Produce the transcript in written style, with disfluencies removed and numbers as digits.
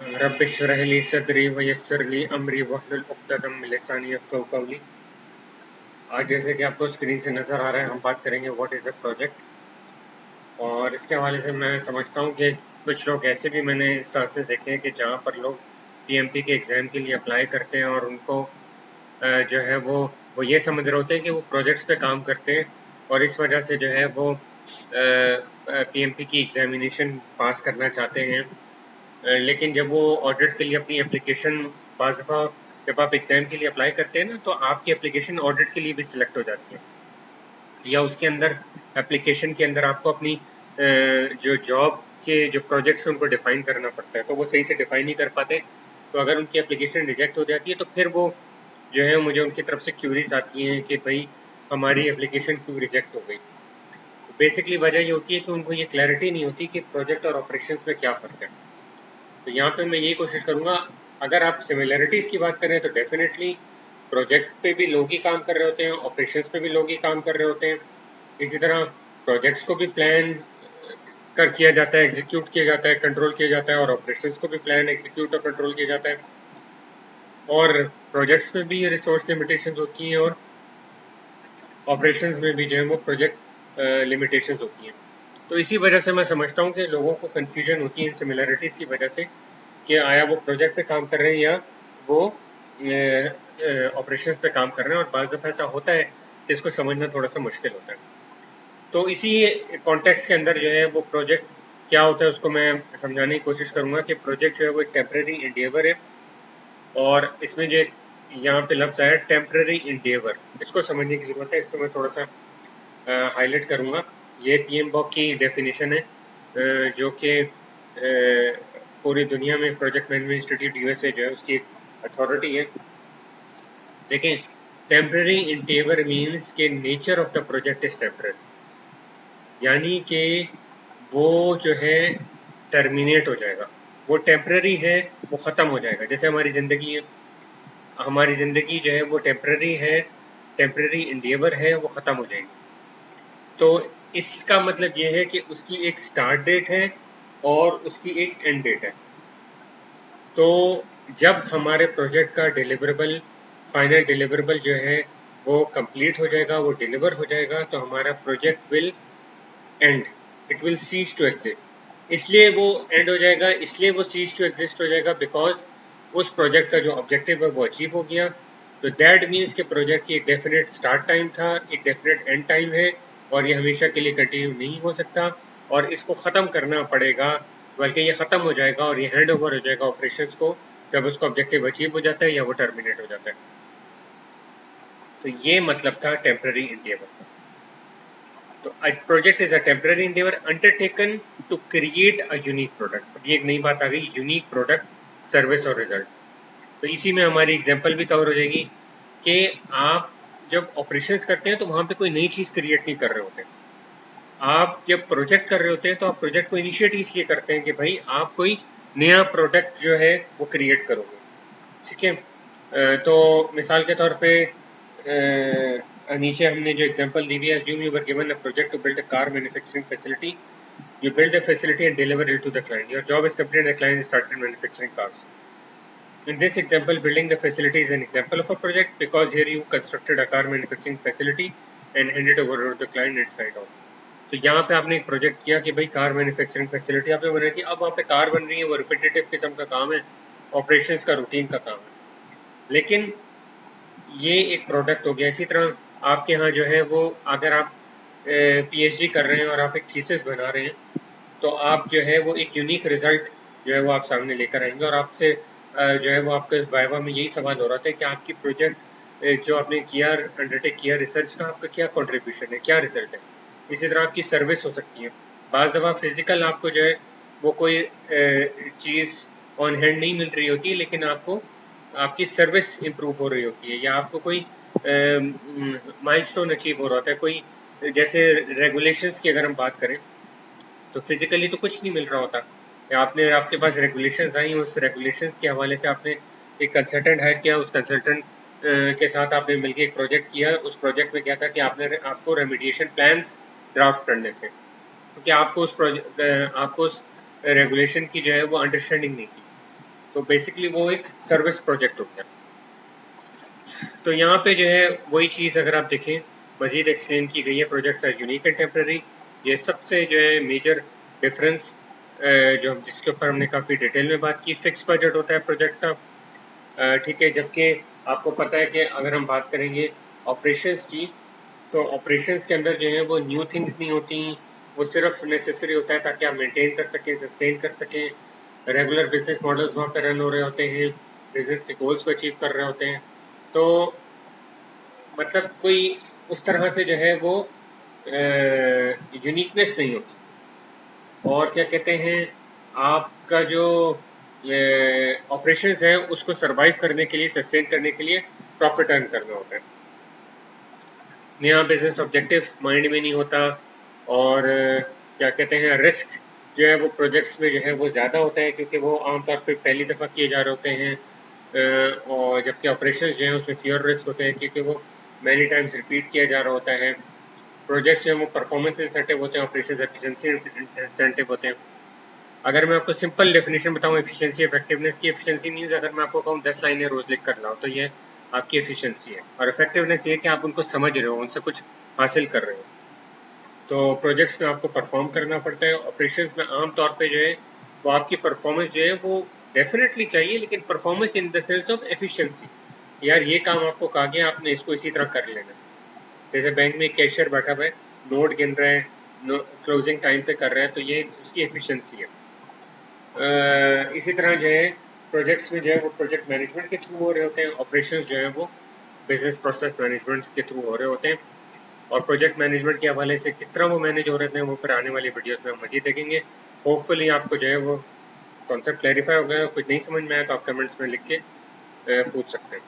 रब इश्रह ली सदरी वयस्सिर ली अमरी वहलुल उक़दतम मिन लिसानी यफ़क़हू क़ौली। आज जैसे कि आपको स्क्रीन से नज़र आ रहा है, हम बात करेंगे व्हाट इज़ अ प्रोजेक्ट। और इसके हवाले से मैं समझता हूँ कि कुछ लोग ऐसे भी मैंने इंस्टांसेस देखे हैं कि जहाँ पर लोग पीएमपी के एग्ज़ाम के लिए अप्लाई करते हैं और उनको जो है वो ये समझ रहे होते हैं कि वो प्रोजेक्ट्स पे काम करते हैं और इस वजह से जो है वो पीएमपी की एग्जामिनेशन पास करना चाहते हैं। लेकिन जब वो ऑडिट के लिए अपनी एप्लीकेशन बाज़ दफ़ा जब आप एग्ज़ाम के लिए अप्लाई करते हैं ना, तो आपकी एप्लीकेशन ऑडिट के लिए भी सिलेक्ट हो जाती है, या उसके अंदर एप्लीकेशन के अंदर आपको अपनी जो जॉब के जो प्रोजेक्ट्स हैं उनको डिफाइन करना पड़ता है, तो वो सही से डिफाइन नहीं कर पाते। तो अगर उनकी एप्लीकेशन रिजेक्ट हो जाती है तो फिर वो जो है मुझे उनकी तरफ से क्यूरीज आती हैं कि भाई हमारी एप्लीकेशन क्यों रिजेक्ट हो गई। बेसिकली वजह ये होती है कि उनको ये क्लैरिटी नहीं होती कि प्रोजेक्ट और ऑपरेशंस में क्या फ़र्क है। तो यहाँ पे मैं यही कोशिश करूँगा, अगर आप सिमिलरिटीज़ की बात करें तो डेफिनेटली प्रोजेक्ट पे भी लोग ही काम कर रहे होते हैं, ऑपरेशंस पे भी लोग ही काम कर रहे होते हैं। इसी तरह प्रोजेक्ट्स को भी प्लान कर किया जाता है, एग्जीक्यूट किया जाता है, कंट्रोल किया जाता है, और ऑपरेशंस को भी प्लान, एग्जीक्यूट और कंट्रोल किया जाता है। और प्रोजेक्ट्स में भी रिसोर्स लिमिटेशंस होती हैं और ऑपरेशंस में भी जो है वो प्रोजेक्ट लिमिटेशंस होती हैं। तो इसी वजह से मैं समझता हूँ कि लोगों को कन्फ्यूजन होती है इन सिमिलरिटीज़ की वजह से कि आया वो प्रोजेक्ट पे काम कर रहे हैं या वो ऑपरेशंस पे काम कर रहे हैं, और बाज़ दफ़ा ऐसा होता है कि इसको समझना थोड़ा सा मुश्किल होता है। तो इसी कॉन्टेक्स्ट के अंदर जो है वो प्रोजेक्ट क्या होता है उसको मैं समझाने की कोशिश करूँगा कि प्रोजेक्ट जो है वो एक टेम्प्रेरी इंडेवर है, और इसमें जो यहाँ पे लफ्ज़ आया टेम्प्रेरी इंडेवर, इसको समझने की ज़रूरत है। इसको मैं थोड़ा सा हाईलाइट करूँगा। ये पीएमबॉक की डेफिनेशन है, जो कि पूरी दुनिया में प्रोजेक्ट मैनेजमेंट इंस्टीट्यूट यूएसए जो है उसकी एक अथॉरिटी है। देखें, टेम्पररी इंडेवर मीन्स के nature of the project is temporary, यानी कि वो जो है टर्मिनेट हो जाएगा, वो टेम्पररी है, वो ख़त्म हो जाएगा। जैसे हमारी ज़िंदगी है, हमारी ज़िंदगी जो है वो टेम्पररी है, टेम्पररी इंडेवर है, वो ख़त्म हो जाएगी। तो इसका मतलब ये है कि उसकी एक स्टार्ट डेट है और उसकी एक एंड डेट है। तो जब हमारे प्रोजेक्ट का डिलीवरेबल, फाइनल डिलीवरेबल जो है वो कंप्लीट हो जाएगा, वो डिलीवर हो जाएगा, तो हमारा project will end, it will cease to exist. इसलिए वो एंड हो जाएगा, इसलिए वो सीज टू एग्जिस्ट हो जाएगा बिकॉज उस प्रोजेक्ट का जो ऑब्जेक्टिव है वो अचीव हो गया। तो दैट मीन्स कि प्रोजेक्ट की एक डेफिनेट स्टार्ट टाइम था, एक डेफिनेट एंड टाइम है, और ये हमेशा के लिए कंटिन्यू नहीं हो सकता, और इसको ख़त्म करना पड़ेगा, बल्कि ये ख़त्म हो जाएगा और ये हैंड ओवर हो जाएगा ऑपरेशंस को जब उसका ऑब्जेक्टिव अचीव हो जाता है या वो टर्मिनेट हो जाता है। तो ये मतलब था टेम्पररी इंडेवर का। तो a project is a temporary endeavor undertaken to create a unique product। अब ये एक नई बात आ गई, यूनिक प्रोडक्ट, सर्विस और रिजल्ट। तो इसी में हमारी एग्जांपल भी कवर हो जाएगी कि आप जब ऑपरेशंस करते हैं तो वहां पे कोई नई चीज क्रिएट नहीं कर रहे होते। आप जब प्रोजेक्ट कर रहे होते हैं तो आप प्रोजेक्ट को इनिशिएट इसलिए करते हैं कि भाई आप कोई नया प्रोडक्ट जो है वो क्रिएट करोगे। ठीक है, तो मिसाल के तौर पे नीचे हमने जो एग्जांपल दी हुई है, assume you were given a project to build a car manufacturing facility. You build the facility and deliver it to the client. Your job is completed and the client started manufacturing cars. In this example, building the facility is an example of a project because here you constructed a car manufacturing facility and handed over to the client inside of. तो यहाँ पे आपने एक project किया कि भाई car manufacturing facility आपने बनाई थी, अब वहाँ पे कार बन रही है, वो रिपीटेटिव किस्म का काम है, ऑपरेशंस का रूटीन का काम है, लेकिन ये एक प्रोडक्ट हो गया। इसी तरह आपके यहाँ जो है वो अगर आप पीएचडी कर रहे हैं और आप एक थीसिस बना रहे हैं, तो आप जो है वो एक यूनिक रिजल्ट जो है वो आप सामने लेकर आएंगे, और आपसे जो है वो आपके वाइवा में यही सवाल हो रहा था कि आपकी प्रोजेक्ट जो आपने किया, अंडरटेक किया रिसर्च का, आपका क्या कॉन्ट्रीब्यूशन है, क्या रिजल्ट है। इसी तरह आपकी सर्विस हो सकती है। बाज़ दफ़ा फिजिकल आपको जो है वो कोई चीज़ ऑन हैंड नहीं मिल रही होती है, लेकिन आपको आपकी सर्विस इम्प्रूव हो रही होती है, या आपको कोई माइलस्टोन अचीव हो रहा होता है, कोई जैसे रेगुलेशंस की अगर हम बात करें तो फिजिकली तो कुछ नहीं मिल रहा होता, या आपने आपके पास रेगुलेशंस आई, उस रेगुलेशंस के हवाले से आपने एक कंसल्टेंट हायर किया, उस कंसल्टेंट के साथ आपने मिलकर एक प्रोजेक्ट किया। उस प्रोजेक्ट में क्या था कि आपको रेमिडिएशन प्लान्स ड्राफ्ट करने थे, क्योंकि आपको उस रेगुलेशन की जो है वो अंडरस्टैंडिंग नहीं थी। तो बेसिकली वो एक सर्विस प्रोजेक्ट हो गया। तो यहाँ पे जो है वही चीज़ अगर आप देखें मजीद एक्सप्लेन की गई है, projects are unique and temporary. ये सबसे जो है मेजर डिफरेंस जो जिसके ऊपर हमने काफ़ी डिटेल में बात की। फिक्स बजट होता है प्रोजेक्ट का, ठीक है, जबकि आपको पता है कि अगर हम बात करेंगे ऑपरेशंस की, तो ऑपरेशंस के अंदर जो है वो न्यू थिंग्स नहीं होती, वो सिर्फ नेसेसरी होता है ताकि आप मेंटेन कर सकें, सस्टेन कर सकें। रेगुलर बिजनेस मॉडल्स वहाँ पे रन हो रहे होते हैं, बिजनेस के गोल्स को अचीव कर रहे होते हैं। तो मतलब कोई उस तरह से जो है वो यूनिकनेस नहीं होती। और क्या कहते हैं, आपका जो ऑपरेशंस है उसको सरवाइव करने के लिए, सस्टेन करने के लिए प्रॉफिट अर्न करना होता है। नया बिजनेस ऑब्जेक्टिव माइंड में नहीं होता। और क्या कहते हैं, रिस्क जो है वो प्रोजेक्ट्स में जो है वो ज़्यादा होता है, क्योंकि वो आमतौर पे पहली दफ़ा किए जा रहे होते हैं। और जबकि ऑपरेशन जो है उसमें फ्यूअर रिस्क होते हैं, क्योंकि वो मैनी टाइम्स रिपीट किया जा रहा होता है। प्रोजेक्ट्स जो है वो परफॉर्मेंस इंसेंटिव होते हैं, ऑपरेशन एफिशिएंसी इंसेंटिव होते हैं। अगर मैं आपको सिंपल डेफिनेशन बताऊं एफिशिएंसी इफेक्टिवनेस की, एफिशिएंसी मींस अगर मैं आपको कहूं 10 लाइनें रोज लिख कर लाओ, तो ये आपकी एफिशिएंसी है। और इफेक्टिवनेस ये कि आप उनको समझ रहे हो, उनसे कुछ हासिल कर रहे हो। तो प्रोजेक्ट्स में आपको परफॉर्म करना पड़ता है। ऑपरेशंस में आमतौर पे जो है वो आपकी परफॉर्मेंस जो है वो डेफिनेटली चाहिए, लेकिन performance in the sense of efficiency. यार ये काम आपको कहा गया, आपने इसको इसी तरह कर लेना। जैसे बैंक में कैशियर बैठा हुआ है, नोट गिन रहा है, क्लोजिंग टाइम पे कर रहा है, तो ये उसकी एफिशिएंसी है। इसी तरह जो है प्रोजेक्ट्स में जो है वो प्रोजेक्ट मैनेजमेंट के थ्रू हो रहे होते हैं, ऑपरेशंस जो है वो बिजनेस प्रोसेस मैनेजमेंट के थ्रू हो रहे होते हैं। और प्रोजेक्ट मैनेजमेंट के हवाले से किस तरह वो मैनेज हो रहे थे वो फिर आने वाली वीडियोस में हम मजीद देखेंगे। होपफुली आपको जो है वो कॉन्सेप्ट क्लैरिफाई हो गया। कुछ नहीं समझ में आया तो आप कमेंट्स में लिख के पूछ सकते हैं।